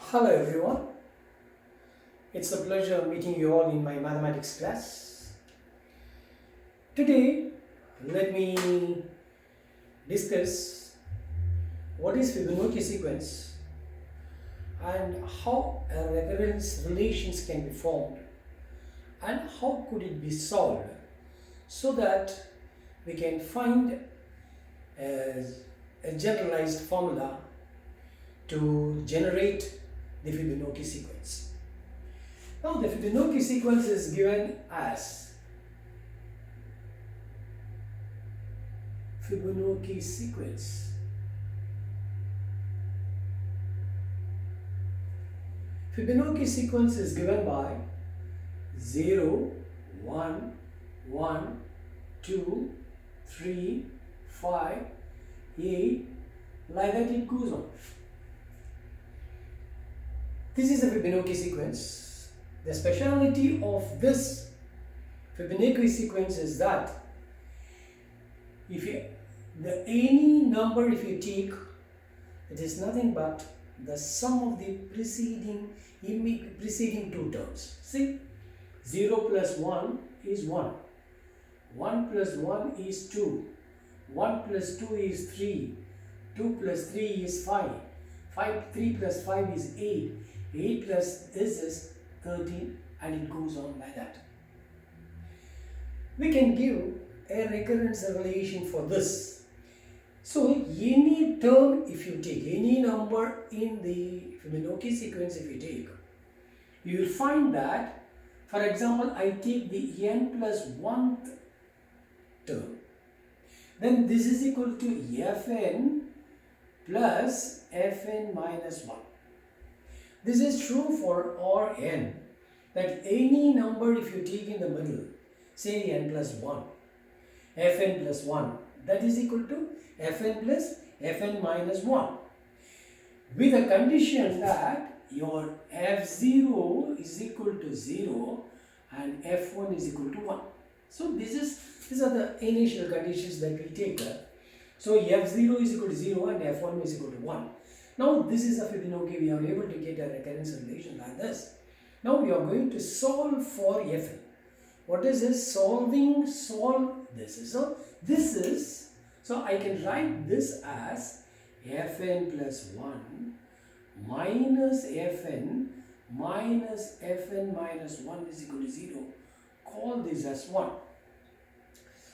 Hello everyone, it's a pleasure meeting you all in my mathematics class. Today, let me discuss what is Fibonacci sequence and how a recurrence relations can be formed and how could it be solved so that we can find a generalized formula to generate the Fibonacci sequence. Now the Fibonacci sequence is given as Fibonacci sequence. Fibonacci sequence is given by 0, 1, 1, 2, 3, 5, 8, like that it goes on. This is the Fibonacci sequence. The speciality of this Fibonacci sequence is that if any number if you take, it is nothing but the sum of the preceding two terms. See, 0 plus 1 is 1, 1 plus 1 is 2, 1 plus 2 is 3, 2 plus 3 is 5, 3 plus 5 is 8, 8 plus this is 13, and it goes on like that. We can give a recurrence relation for this. So any term if you take, any number in the Fibonacci sequence if you take, you will find that, for example, I take the n plus 1th term, then this is equal to fn plus fn minus 1. This is true for Rn, that any number if you take in the middle, say n plus 1, fn plus 1, that is equal to fn plus fn minus 1, with a condition that your f0 is equal to 0 and f1 is equal to 1. So these are the initial conditions that we take. So f0 is equal to 0 and f1 is equal to 1. Now this is a Fibonacci, we are able to get a recurrence relation like this. Now we are going to solve for fn. What is this? Solve this. So I can write this as fn plus 1 minus fn minus fn minus 1 is equal to 0. Call this as 1.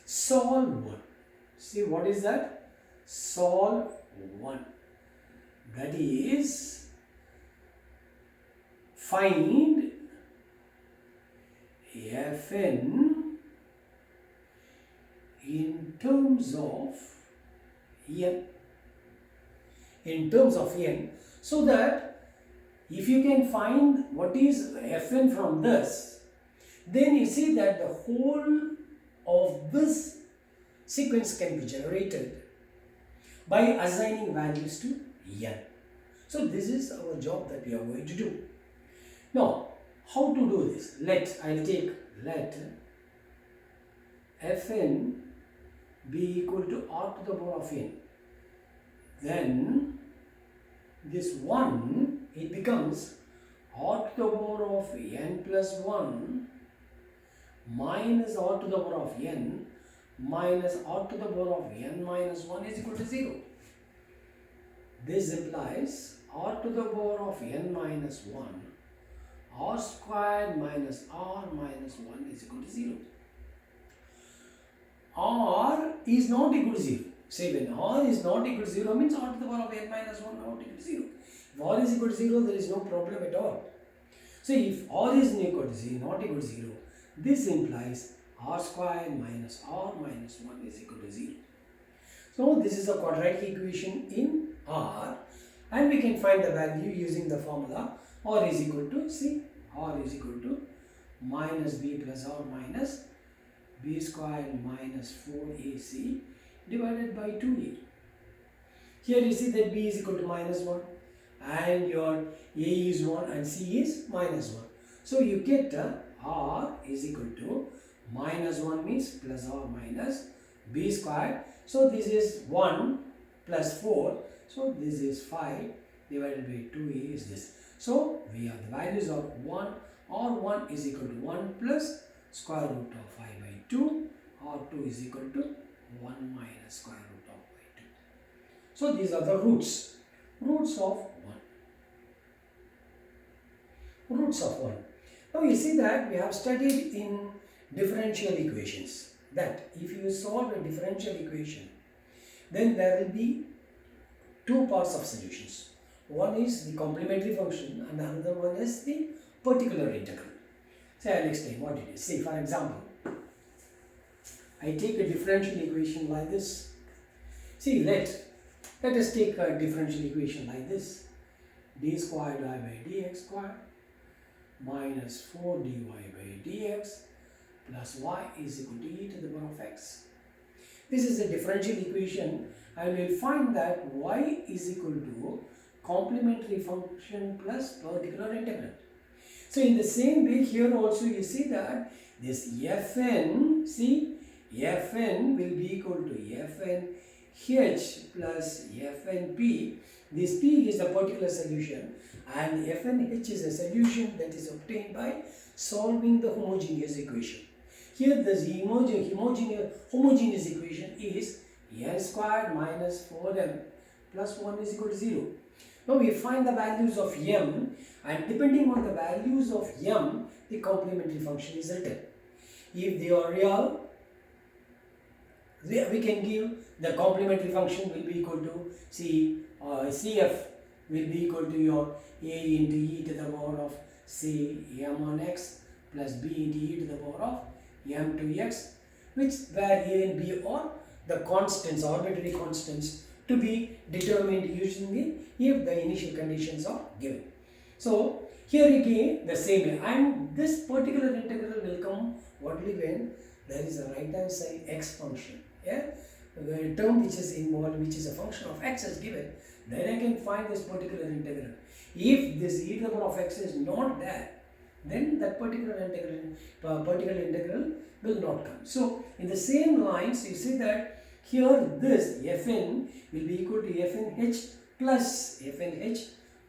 Solve 1. See, what is that? Solve 1. That is, find fn in terms of n. In terms of n, so that if you can find what is fn from this, then you see that the whole of this sequence can be generated by assigning values to n. So this is our job that we are going to do. Now, how to do this? Let fn be equal to r to the power of n. Then this 1, it becomes r to the power of n plus 1 minus r to the power of n minus r to the power of n minus 1 is equal to 0. This implies r to the power of n minus 1, r squared minus r minus 1 is equal to 0. R is not equal to 0. Say when r is not equal to 0 means r to the power of n minus 1 not equal to 0. If r is equal to 0, there is no problem at all. So if r is not equal to 0, this implies r squared minus r minus 1 is equal to 0. So this is a quadratic equation in R, and we can find the value using the formula r is equal to, see, r is equal to minus b plus r minus b squared minus 4ac divided by 2a. Here you see that b is equal to minus 1 and your a is 1 and c is minus 1. So you get r is equal to minus 1 means plus r minus b squared. So this is 1 plus 4. So this is 5 divided by 2a is this. So we have the values of 1 or 1 is equal to 1 plus square root of I by 2 or 2 is equal to 1 minus square root of by 2. So these are the roots of 1. Roots of 1. Now you see that we have studied in differential equations that if you solve a differential equation, then there will be two parts of solutions. One is the complementary function and the other one is the particular integral. So I will explain what it is. See, for example, I take a differential equation like this. See, let us take a differential equation like this. D squared I by dx squared minus 4 dy by dx plus y is equal to e to the power of x. This is a differential equation and we will find that y is equal to complementary function plus particular integral. So in the same way here also you see that this fn, see, fn will be equal to fn h plus fn p. This p is the particular solution and fn h is a solution that is obtained by solving the homogeneous equation. Here this homogeneous equation is n squared minus 4m plus 1 is equal to 0. Now we find the values of m and depending on the values of m, the complementary function is written. If they are real, we can give the complementary function will be equal to CF will be equal to your a into e to the power of say m on x plus b into e to the power of m to x, which where a and b are the constants, arbitrary constants to be determined using if the initial conditions are given. So here again the same way, and this particular integral will come only when there is a right hand side x function. Yeah, the term which is involved, which is a function of x is given, then I can find this particular integral. If this e to the power of x is not there, then that particular integral will not come. So in the same lines you see that here this fn will be equal to fn h plus fn p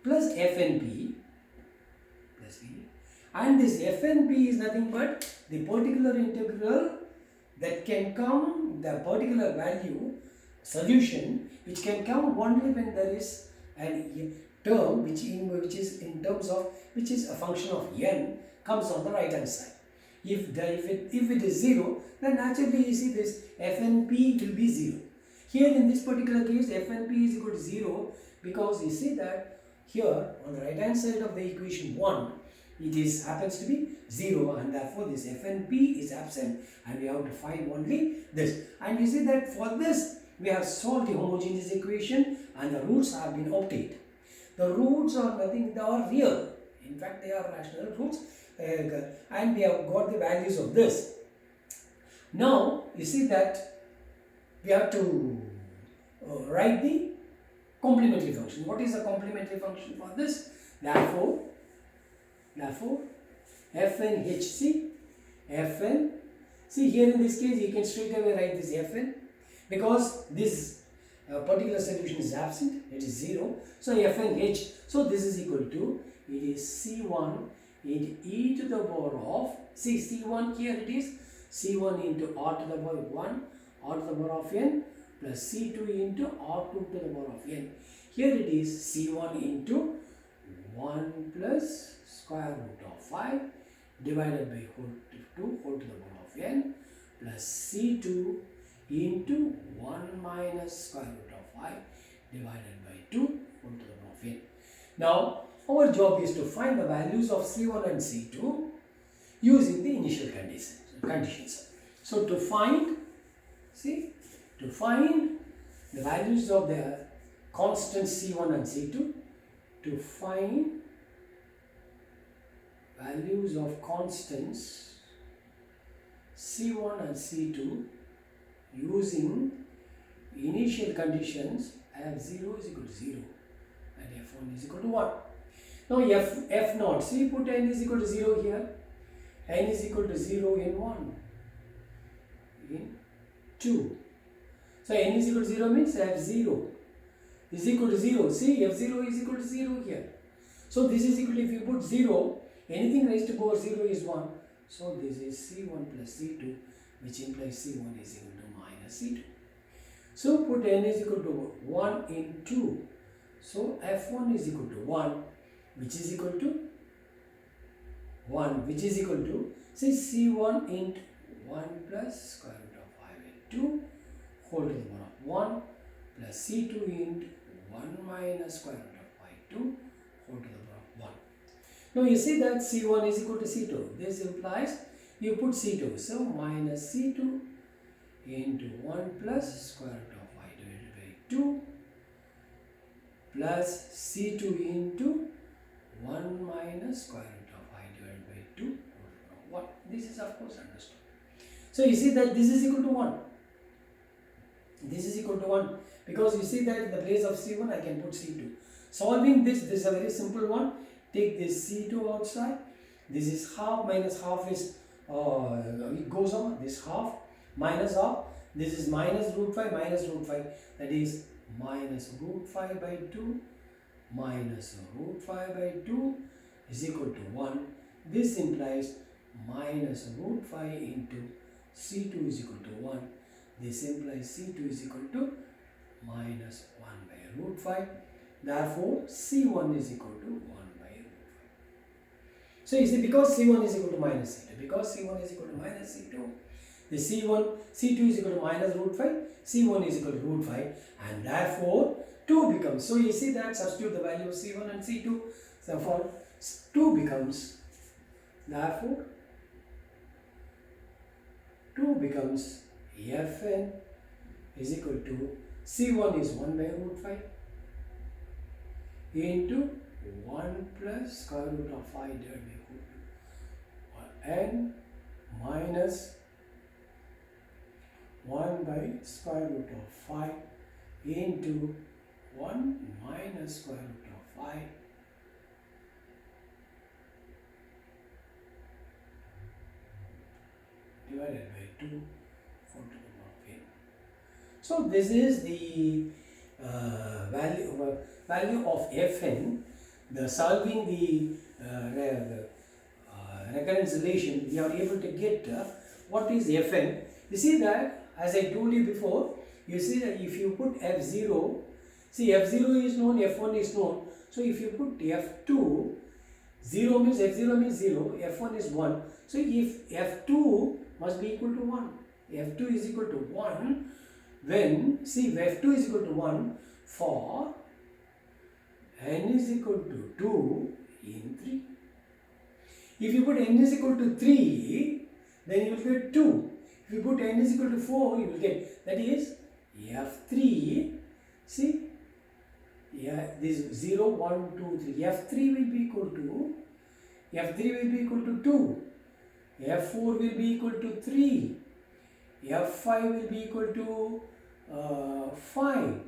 plus b, and this fn p is nothing but the particular integral that can come, the particular value solution which can come only when there is a term which is in terms of which is a function of n comes on the right hand side. If it is 0, then naturally you see this fnp will be 0. Here in this particular case fnp is equal to 0 because you see that here on the right hand side of the equation 1 it happens to be 0 and therefore this fnp is absent and we have to find only this. And you see that for this we have solved the homogeneous equation and the roots have been obtained. The roots are nothing, they are real. In fact, they are rational roots and we have got the values of this. Now, you see that we have to write the complementary function. What is the complementary function for this? Therefore, fn hc, fn, see here in this case you can straight away write this fn because this particular solution is absent, it is 0. So fn h, so this is equal to, it is c1 into e to the power of, see c1 here it is c1 into r to the power 1 r to the power of n plus c2 into r2 to the power of n. Here it is c1 into 1 plus square root of 5 divided by 2 whole to the power of n plus c2 into 1 minus square root of 5 divided by 2 whole to the power of n. Now our job is to find the values of c1 and c2 using the initial conditions. So to find the values of the constants c1 and c2, to find values of constants c1 and c2 using initial conditions, f0 is equal to 0 and f1 is equal to 1. Now f naught, see put n is equal to 0 here, n is equal to 0 in 1, in 2. So n is equal to 0 means f0 is equal to 0, see f0 is equal to 0 here. So this is equal to, if you put 0, anything raised to power 0 is 1. So this is C1 plus C2, which implies C1 is equal to minus C2. So put n is equal to 1 in 2. So F1 is equal to 1, which is equal to 1, which is equal to, say, C1 into 1 plus square root of 5 by 2 whole to the power of 1 plus C2 into 1 minus square root of 5 2 whole to the power of 1. Now you see that C1 is equal to C2. This implies you put C2. So minus C2 into 1 plus square root of 5 divided by 2 plus C2 into 1 minus square root of 5 divided by 2 whole to the power of 1. This is of course understood. So you see that this is equal to 1. This is equal to 1 because you see that in the place of C1 I can put C2. Solving this is a very simple one. Take this C2 outside. This is half minus half is, it goes on, this half minus half. This is minus root 5 minus root 5. That is minus root 5 by 2 minus root 5 by 2 is equal to 1. This implies minus root 5 into C2 is equal to 1. This implies C2 is equal to minus 1 by root 5. Therefore, C1 is equal to 1 by root 5. So you see, because C1 is equal to minus C2, because C1 is equal to minus C2, the C2 is equal to minus root 5, C1 is equal to root 5, and therefore 2 becomes, so you see that substitute the value of C1 and C2, therefore 2 becomes, therefore 2 becomes Fn is equal to C1 is 1 by root 5 into 1 plus square root of 5 divided by n minus 1 by square root of 5 into 1 minus square root of 5 divided by 2 whole to the power of n. So this is the value of Fn. The solving the recurrence relation, we are able to get what is Fn. You see that, as I told you before, you see that if you put F0, see F0 is known, F1 is known. So if you put F2, 0 means F0 means 0, F1 is 1. So if F2 must be equal to 1, F2 is equal to 1 when, see, F2 is equal to 1 for n is equal to 2 in 3. If you put n is equal to 3, then you will get 2. If you put n is equal to 4, you will get, that is F3, see, yeah, this 0, 1, 2, 3, F3 will be equal to, F3 will be equal to 2, F4 will be equal to 3, F5 will be equal to 5,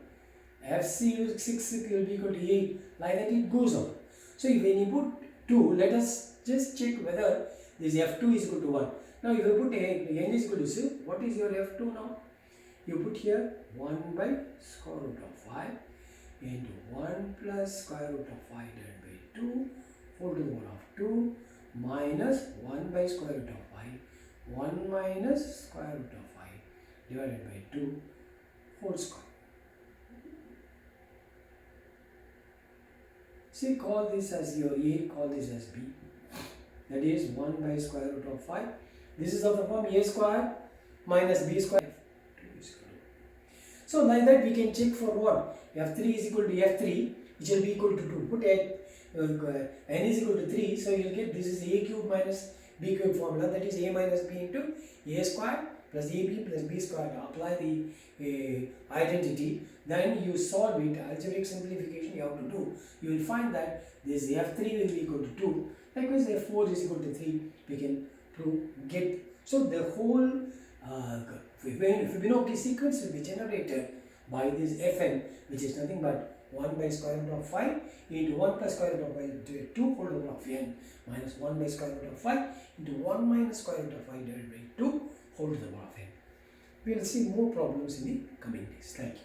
F6 will be equal to 8, like that it goes on. So if when you put 2, let us just check whether this F2 is equal to 1. Now if you put n is equal to 6, what is your F2 now? You put here 1 by square root of 5 into 1 plus square root of 5 divided by 2 whole to the power of 2 minus 1 by square root of 5, 1 minus square root of 5 divided by 2 whole square. See, call this as your A, call this as B. That is 1 by square root of 5. This is of the form A square minus B square. So like that we can check for what? F3 is equal to F3, which will be equal to 2. Put n is equal to 3, so you will get this is A cube minus B cube formula, that is A minus B into A square plus AB plus B square. Apply the identity, then you solve it. Algebraic simplification you have to do. You will find that this F3 will be equal to 2. Likewise F4 is equal to 3. We can get. So the whole Fibanocci sequence will be generated by this Fn, which is nothing but 1 by square root of 5 into 1 plus square root of 5 2 whole to the power of n minus 1 by square root of 5 into 1 minus square root of 5 divided by 2 whole to the power of n. We will see more problems in the coming days. Thank you.